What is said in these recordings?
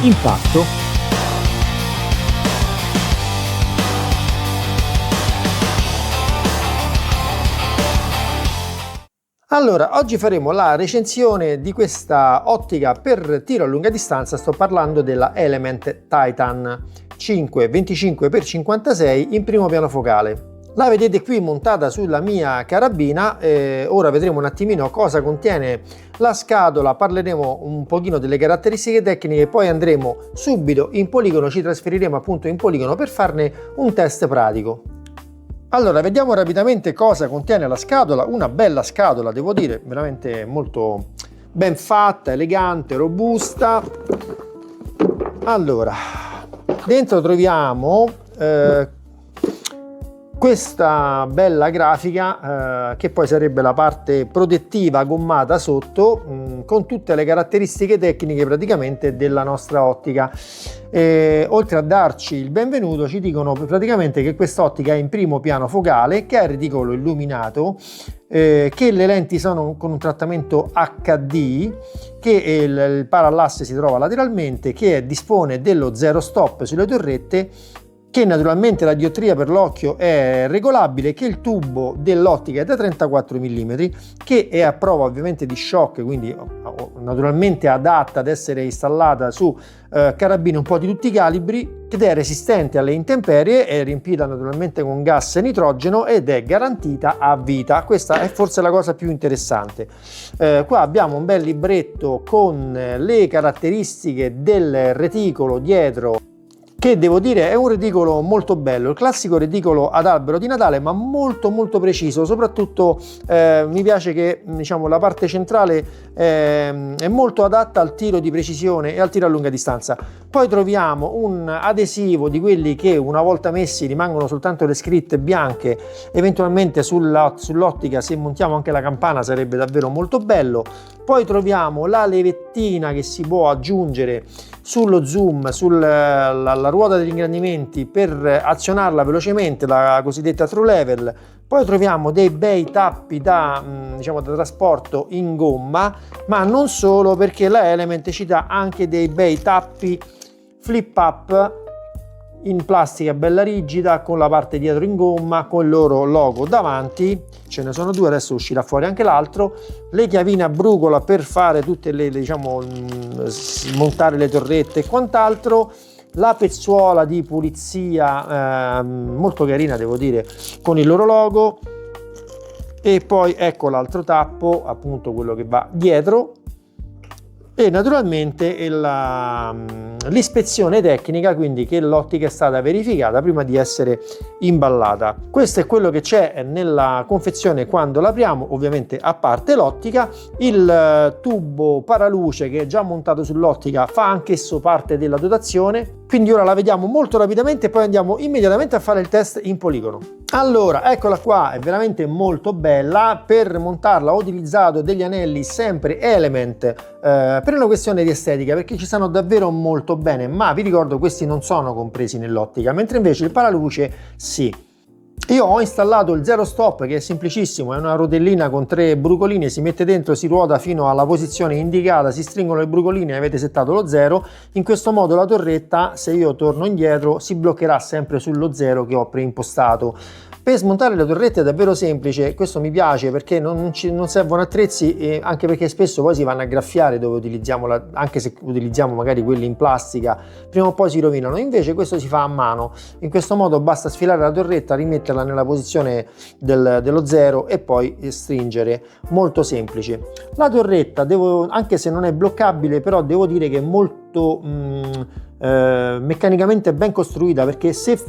impatto. Allora, oggi faremo la recensione di questa ottica per tiro a lunga distanza. Sto parlando della Element Titan 5 25x56 in primo piano focale. La vedete qui montata sulla mia carabina. Ora vedremo un attimino cosa contiene la scatola, parleremo un pochino delle caratteristiche tecniche, poi andremo subito in poligono, ci trasferiremo appunto in poligono per farne un test pratico. Allora, vediamo rapidamente cosa contiene la scatola. Una bella scatola, devo dire, veramente molto ben fatta, elegante, robusta. Allora, dentro troviamo questa bella grafica che poi sarebbe la parte protettiva gommata sotto, con tutte le caratteristiche tecniche praticamente della nostra ottica. Oltre a darci il benvenuto, ci dicono praticamente che quest'ottica è in primo piano focale, che ha il reticolo illuminato, che le lenti sono con un trattamento HD, che il parallasse si trova lateralmente, che dispone dello zero stop sulle torrette, che naturalmente la diottria per l'occhio è regolabile, che il tubo dell'ottica è da 34 mm, che è a prova ovviamente di shock, quindi naturalmente adatta ad essere installata su carabine un po' di tutti i calibri, ed è resistente alle intemperie, è riempita naturalmente con gas e nitrogeno ed è garantita a vita. Questa è forse la cosa più interessante. Qua abbiamo un bel libretto con le caratteristiche del reticolo dietro, che devo dire è un reticolo molto bello, il classico reticolo ad albero di Natale, ma molto preciso. Soprattutto mi piace che, diciamo, la parte centrale è molto adatta al tiro di precisione e al tiro a lunga distanza. Poi troviamo un adesivo di quelli che una volta messi rimangono soltanto le scritte bianche, eventualmente sull'ottica, se montiamo anche la campana sarebbe davvero molto bello. Poi troviamo la levettina che si può aggiungere sullo zoom, sulla ruota degli ingrandimenti, per azionarla velocemente, la cosiddetta true level. Poi troviamo dei bei tappi da trasporto in gomma, ma non solo, perché la Element ci dà anche dei bei tappi flip up in plastica bella rigida, con la parte dietro in gomma, con il loro logo davanti. Ce ne sono due, adesso uscirà fuori anche l'altro. Le chiavine a brugola per fare tutte le, montare le torrette e quant'altro. La pezzuola di pulizia molto carina, devo dire, con il loro logo. E poi ecco l'altro tappo, appunto quello che va dietro. E naturalmente l'ispezione tecnica, quindi che l'ottica è stata verificata prima di essere imballata. Questo è quello che c'è nella confezione quando l'apriamo, ovviamente a parte l'ottica. Il tubo paraluce che è già montato sull'ottica fa anch'esso parte della dotazione, quindi ora la vediamo molto rapidamente e poi andiamo immediatamente a fare il test in poligono. Allora, eccola qua, è veramente molto bella. Per montarla ho utilizzato degli anelli sempre Element, per una questione di estetica, perché ci stanno davvero molto bene, ma vi ricordo questi non sono compresi nell'ottica, mentre invece il paraluce sì. Io ho installato il zero stop, che è semplicissimo, è una rotellina con 3 brucoline, si mette dentro, si ruota fino alla posizione indicata, si stringono le brucoline e avete settato lo 0. In questo modo la torretta, se io torno indietro, si bloccherà sempre sullo 0 che ho preimpostato. Per smontare le torrette è davvero semplice, questo mi piace perché non servono attrezzi, anche perché spesso poi si vanno a graffiare dove utilizziamo anche se utilizziamo magari quelli in plastica, prima o poi si rovinano. Invece questo si fa a mano. In questo modo basta sfilare la torretta, rimetterla nella posizione dello 0 e poi stringere. Molto semplice. La torretta, anche se non è bloccabile, però devo dire che è molto meccanicamente ben costruita, perché se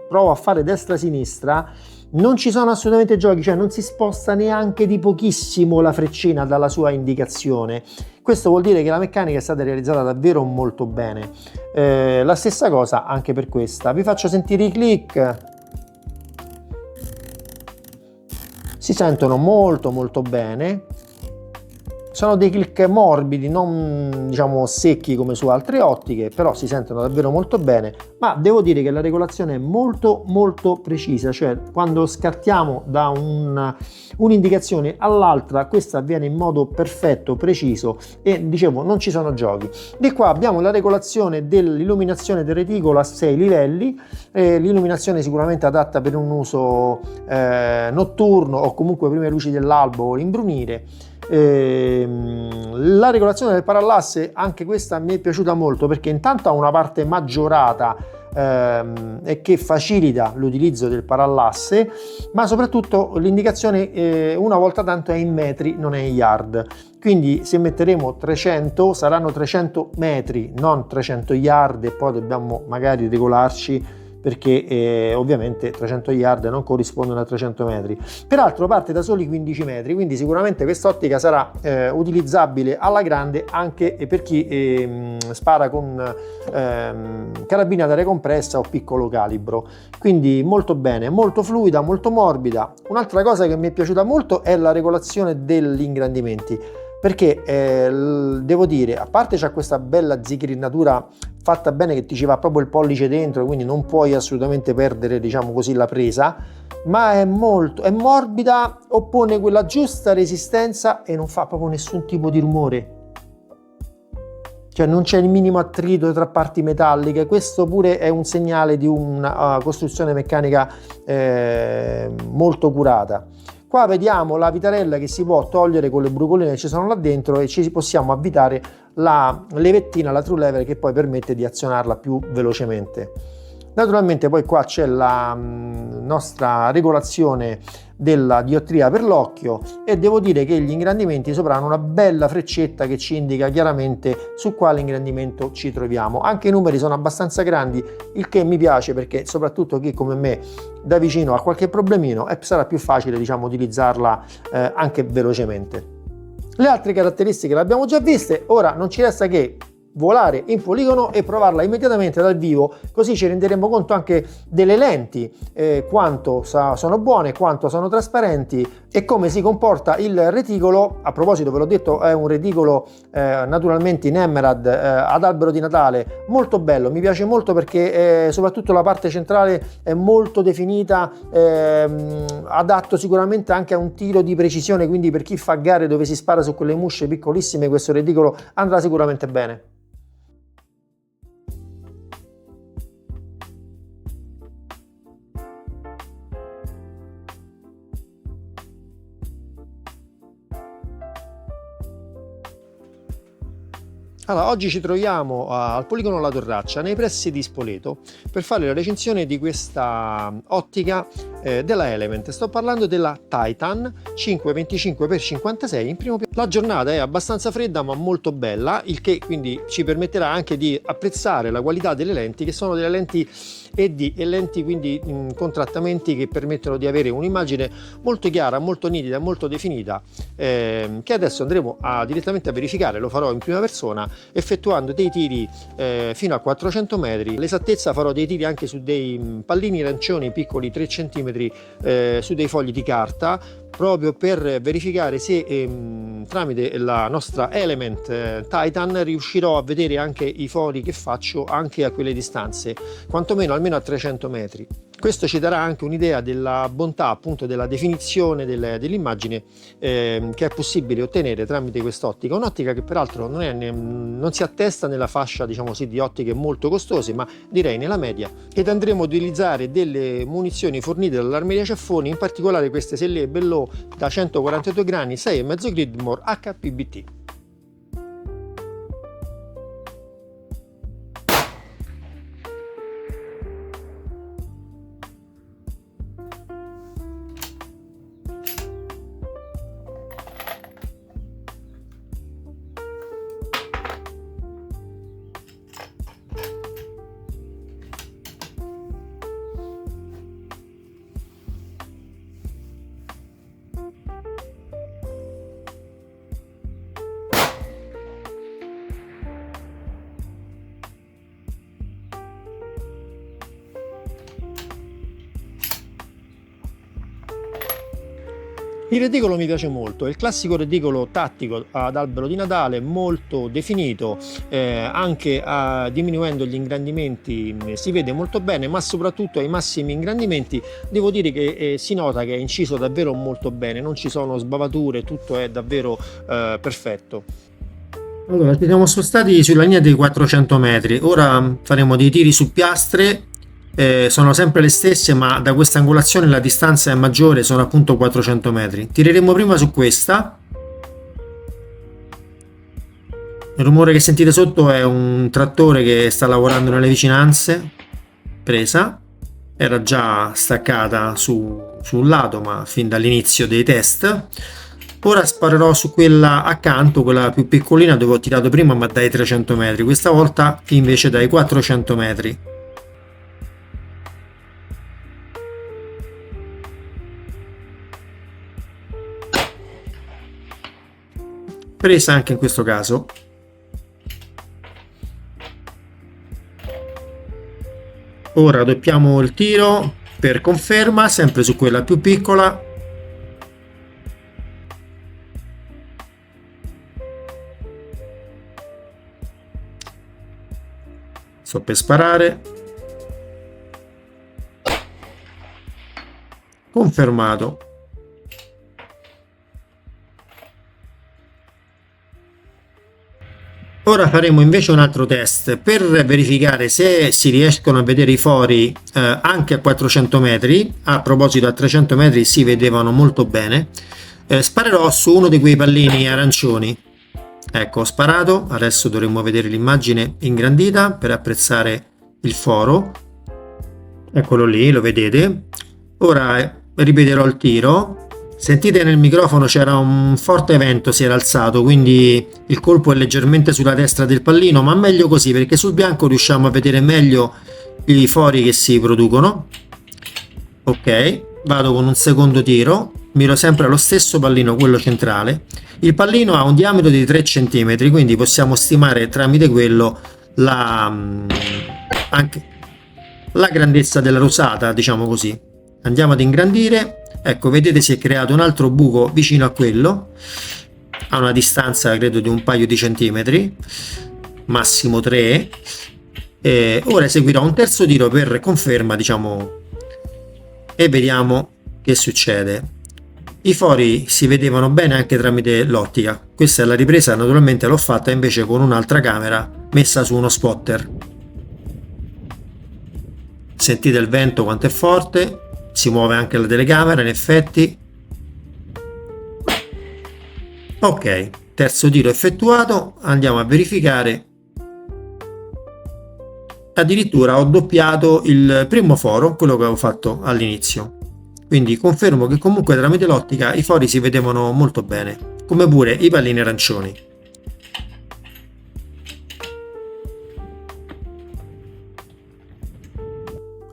provo a fare destra-sinistra non ci sono assolutamente giochi, cioè non si sposta neanche di pochissimo la freccina dalla sua indicazione. Questo vuol dire che la meccanica è stata realizzata davvero molto bene. La stessa cosa anche per questa. Vi faccio sentire i click. Si sentono molto bene. Sono dei click morbidi, non diciamo secchi come su altre ottiche, però si sentono davvero molto bene, ma devo dire che la regolazione è molto molto precisa, cioè quando scartiamo da un'indicazione all'altra questa avviene in modo perfetto, preciso e dicevo non ci sono giochi. Di qua abbiamo la regolazione dell'illuminazione del reticolo a 6 livelli, l'illuminazione sicuramente adatta per un uso notturno o comunque prime luci dell'albo o l'imbrunire. La regolazione del parallasse, anche questa mi è piaciuta molto perché intanto ha una parte maggiorata e che facilita l'utilizzo del parallasse, ma soprattutto l'indicazione una volta tanto è in metri, non è in yard. Quindi se metteremo 300 saranno 300 metri, non 300 yard, e poi dobbiamo magari regolarci perché ovviamente 300 yard non corrispondono a 300 metri. Peraltro parte da soli 15 metri, quindi sicuramente quest'ottica sarà utilizzabile alla grande anche per chi spara con carabina d'aria compressa o piccolo calibro. Quindi molto bene, molto fluida, molto morbida. Un'altra cosa che mi è piaciuta molto è la regolazione degli ingrandimenti, perché devo dire, a parte c'è questa bella zigrinatura fatta bene che ti ci va proprio il pollice dentro, quindi non puoi assolutamente perdere, diciamo così, la presa, ma è morbida, oppone quella giusta resistenza e non fa proprio nessun tipo di rumore, cioè non c'è il minimo attrito tra parti metalliche. Questo pure è un segnale di una costruzione meccanica molto curata. Qua vediamo la vitarella che si può togliere con le brucoline che ci sono là dentro e ci possiamo avvitare la levettina, la true lever, che poi permette di azionarla più velocemente. Naturalmente poi qua c'è la nostra regolazione della diottria per l'occhio e devo dire che gli ingrandimenti sopra hanno una bella freccetta che ci indica chiaramente su quale ingrandimento ci troviamo. Anche i numeri sono abbastanza grandi, il che mi piace perché soprattutto chi come me da vicino ha qualche problemino sarà più facile, diciamo, utilizzarla anche velocemente. Le altre caratteristiche le abbiamo già viste, ora non ci resta che volare in poligono e provarla immediatamente dal vivo, così ci renderemo conto anche delle lenti, quanto sono buone, quanto sono trasparenti e come si comporta il reticolo. A proposito, ve l'ho detto, è un reticolo naturalmente in emerald ad albero di Natale, molto bello, mi piace molto perché soprattutto la parte centrale è molto definita, adatto sicuramente anche a un tiro di precisione, quindi per chi fa gare dove si spara su quelle musce piccolissime questo reticolo andrà sicuramente bene. Allora, oggi ci troviamo al Poligono La Torraccia, nei pressi di Spoleto, per fare la recensione di questa ottica della Element. Sto parlando della Titan 5-25x56 in primo piano. La giornata è abbastanza fredda ma molto bella, il che quindi ci permetterà anche di apprezzare la qualità delle lenti, che sono delle lenti ED e lenti quindi con trattamenti che permettono di avere un'immagine molto chiara, molto nitida, molto definita, che adesso andremo direttamente a verificare. Lo farò in prima persona effettuando dei tiri fino a 400 metri. L'esattezza farò dei tiri anche su dei pallini arancioni piccoli 3 cm su dei fogli di carta, proprio per verificare se tramite la nostra Element Titan riuscirò a vedere anche i fori che faccio anche a quelle distanze, quantomeno almeno a 300 metri. Questo ci darà anche un'idea della bontà, appunto, della definizione dell'immagine che è possibile ottenere tramite quest'ottica, un'ottica che peraltro non si attesta nella fascia, diciamo così, di ottiche molto costose, ma direi nella media, ed andremo ad utilizzare delle munizioni fornite dall'Armeria Ceffoni, in particolare queste Sellier Bellot da 142 grani 6,5 Creedmoor HPBT. Il reticolo mi piace molto, è il classico reticolo tattico ad albero di Natale, molto definito, anche diminuendo gli ingrandimenti si vede molto bene, ma soprattutto ai massimi ingrandimenti devo dire che si nota che è inciso davvero molto bene, non ci sono sbavature, tutto è davvero perfetto. Allora, ci siamo spostati sulla linea dei 400 metri, ora faremo dei tiri su piastre. Sono sempre le stesse, ma da questa angolazione la distanza è maggiore, sono appunto 400 metri. Tireremo prima su questa. Il rumore che sentite sotto è un trattore che sta lavorando nelle vicinanze. Presa, era già staccata sul lato, ma fin dall'inizio dei test. Ora sparerò su quella accanto, quella più piccolina, dove ho tirato prima, ma dai 300 metri. Questa volta invece dai 400 metri. Presa anche in questo caso. Ora doppiamo il tiro per conferma, sempre su quella più piccola. Sto per sparare. Confermato. Ora faremo invece un altro test per verificare se si riescono a vedere i fori anche a 400 metri. A proposito, a 300 metri si vedevano molto bene. Sparerò su uno di quei pallini arancioni. Ecco, ho sparato. Adesso dovremmo vedere l'immagine ingrandita per apprezzare il foro. Eccolo lì, lo vedete. Ora ripeterò il tiro. Sentite nel microfono c'era un forte vento, si era alzato, quindi il colpo è leggermente sulla destra del pallino, ma meglio così perché sul bianco riusciamo a vedere meglio i fori che si producono. Ok, vado con un secondo tiro, miro sempre allo stesso pallino, quello centrale. Il pallino ha un diametro di 3 cm, quindi possiamo stimare tramite quello anche la grandezza della rosata, diciamo così. Andiamo ad ingrandire. Ecco, vedete si è creato un altro buco vicino a quello, a una distanza credo di un paio di centimetri, massimo 3. Ora eseguirò un terzo tiro per conferma, diciamo, e vediamo che succede. I fori si vedevano bene anche tramite l'ottica. Questa è la ripresa, naturalmente l'ho fatta invece con un'altra camera messa su uno spotter. Sentite il vento quanto è forte. Si muove anche la telecamera in effetti. Ok, terzo tiro effettuato, andiamo a verificare. Addirittura ho doppiato il primo foro, quello che avevo fatto all'inizio, quindi confermo che comunque tramite l'ottica i fori si vedevano molto bene, come pure i pallini arancioni.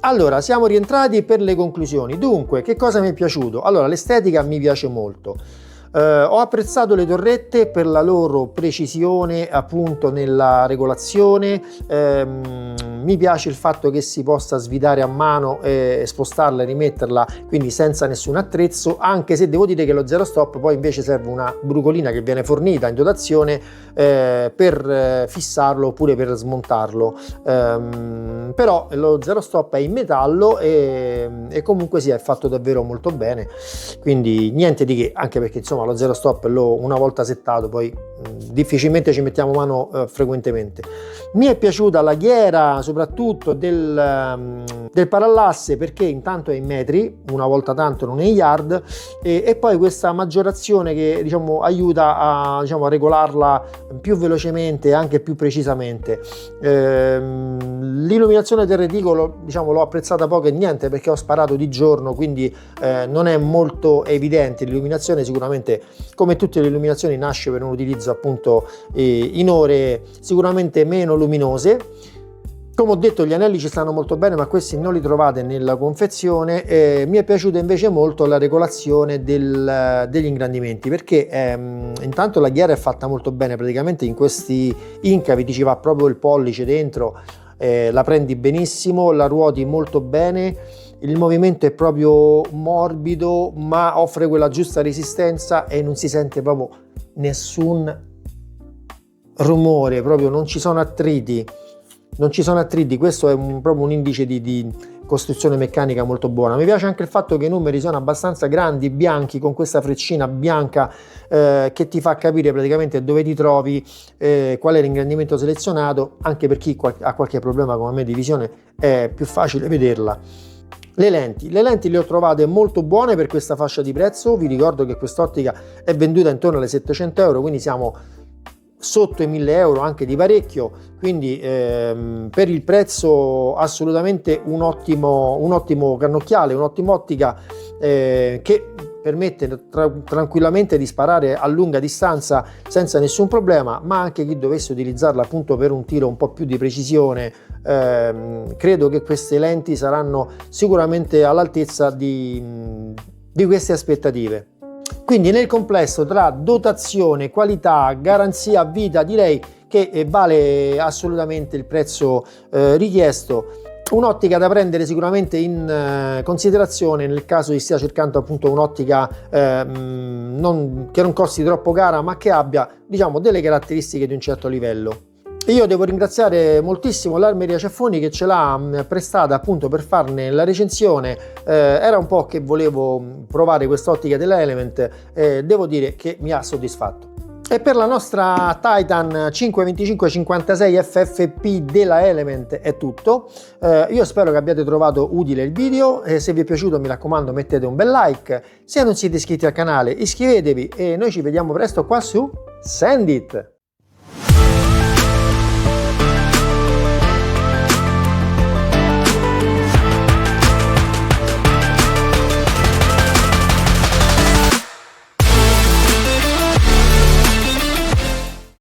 Allora, siamo rientrati per le conclusioni. Dunque, che cosa mi è piaciuto? Allora, l'estetica mi piace molto. Ho apprezzato le torrette per la loro precisione appunto nella regolazione. Mi piace il fatto che si possa svitare a mano e spostarla e rimetterla, quindi senza nessun attrezzo, anche se devo dire che lo zero stop poi invece serve una brucolina che viene fornita in dotazione per fissarlo oppure per smontarlo. Però lo zero stop è in metallo e comunque è fatto davvero molto bene, quindi niente di che, anche perché insomma lo zero stop una volta settato poi difficilmente ci mettiamo mano frequentemente. Mi è piaciuta la ghiera soprattutto del parallasse, perché intanto è in metri, una volta tanto non è in yard, e poi questa maggiorazione che diciamo aiuta a regolarla più velocemente e anche più precisamente. L'illuminazione del reticolo diciamo l'ho apprezzata poco e niente, perché ho sparato di giorno, quindi non è molto evidente l'illuminazione. Sicuramente come tutte le illuminazioni nasce per un utilizzo appunto in ore sicuramente meno luminose. Come ho detto, gli anelli ci stanno molto bene, ma questi non li trovate nella confezione. Mi è piaciuta invece molto la regolazione degli ingrandimenti, perché intanto la ghiera è fatta molto bene, praticamente in questi incavi ci va proprio il pollice dentro, la prendi benissimo, la ruoti molto bene, il movimento è proprio morbido ma offre quella giusta resistenza e non si sente proprio nessun rumore, proprio non ci sono attriti, questo è proprio un indice di costruzione meccanica molto buona. Mi piace anche il fatto che i numeri sono abbastanza grandi, bianchi, con questa freccina bianca che ti fa capire praticamente dove ti trovi, qual è l'ingrandimento selezionato, anche per chi ha qualche problema come me di visione è più facile vederla. Le lenti le ho trovate molto buone per questa fascia di prezzo. Vi ricordo che quest'ottica è venduta intorno alle 700 euro, quindi siamo sotto i 1000 euro, anche di parecchio, quindi per il prezzo assolutamente un ottimo cannocchiale, un'ottima ottica che permette tranquillamente di sparare a lunga distanza senza nessun problema, ma anche chi dovesse utilizzarla appunto per un tiro un po' più di precisione, credo che queste lenti saranno sicuramente all'altezza di queste aspettative. Quindi nel complesso, tra dotazione, qualità, garanzia a vita, direi che vale assolutamente il prezzo richiesto. Un'ottica da prendere sicuramente in considerazione nel caso di stia cercando appunto un'ottica che non costi troppo cara, ma che abbia, diciamo, delle caratteristiche di un certo livello. Io devo ringraziare moltissimo l'Armeria Ceffoni che ce l'ha prestata appunto per farne la recensione. Era un po' che volevo provare quest'ottica della Element, devo dire che mi ha soddisfatto. E per la nostra Titan 525-56 FFP della Element è tutto. Io spero che abbiate trovato utile il video, se vi è piaciuto mi raccomando mettete un bel like, se non siete iscritti al canale iscrivetevi e noi ci vediamo presto qua su Sendit!